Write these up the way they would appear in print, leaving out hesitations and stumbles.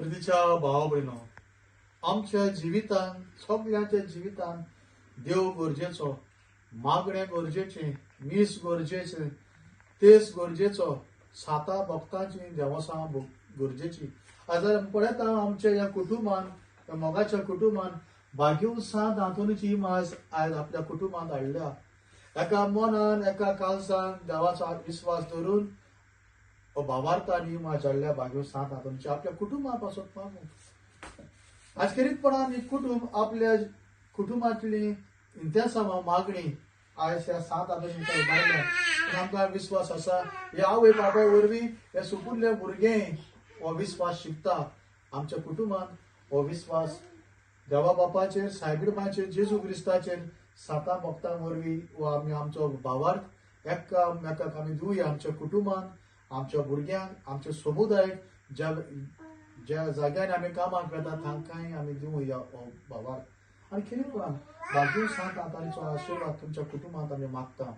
प्रितीच्या भाव भयणो, आमच्या जिवितान सगळ्यांच्या जिवितान देव गरजेचो, मागणे गरजेचे, मीस गरजेचे, तेस गरजेचो, साता भक्तांची देवसा गरजेची. जर पळयता आमच्या ह्या कुटुंबान, मोगाच्या कुटुंबान भाग्यव 7 हातूनची माज आज आपल्या कुटुंबात हाडल्या. एका मनान एका कालसान देवाचा विश्वास धरून भावार्थांनी माज हाडल्या भाग्यव 7 हातूनची आपल्या कुटुंबापासून पावू. आज करीतपणान एक कुटुंब आपल्या कुटुंबातली इंत्यासा मागणी आज ह्या 7 हातून उबारल्या. आमकां विश्वास आसा हे आवय बाबाय वरवीं हे सुपुल्ले भुरगे हो विश्वास शिकता. आमच्या कुटुंबात हो विश्वास देवा बापाचेर, सायबीडमाचेर, जेजू क्रिस्ताचेर 7 भक्तां वरवीं वो आमी आमचो भावार्थ एकामेकाक आमी दिवया. आमच्या कुटुंबान, आमच्या भुरग्यांक, आमच्या समुदायाक ज्या जाग्यार आमी कामाक वेता तांकांय आमी दिवया हो भावार्थ. आनी खरेंपणान भाग्यव 7 हातांचो आशिर्वाद तुमच्या कुटुंबात आमी मागता.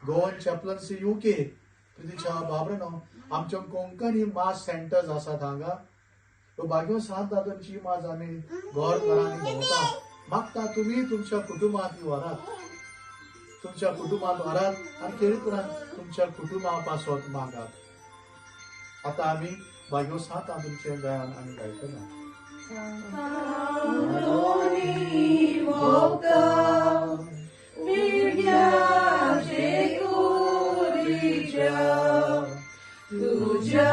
गोवन चॅप्लन्सी UK प्रितीच्या बाबरानो, आमच्या कोंकणी मास सेंटर्स आसात हांगा. भाग्यव 7 हातांची माज आमी घरांनी भोंवता. मागता तुमी तुमच्या कुटुंबात व्हरात, तुमच्या कुटुंबात व्हरात आनी खरेंपणान तुमच्या कुटुंबा पासत मागात. आता आमी भाग्यव 7 हातूंचे गायन आमी गायतले. तुझ्या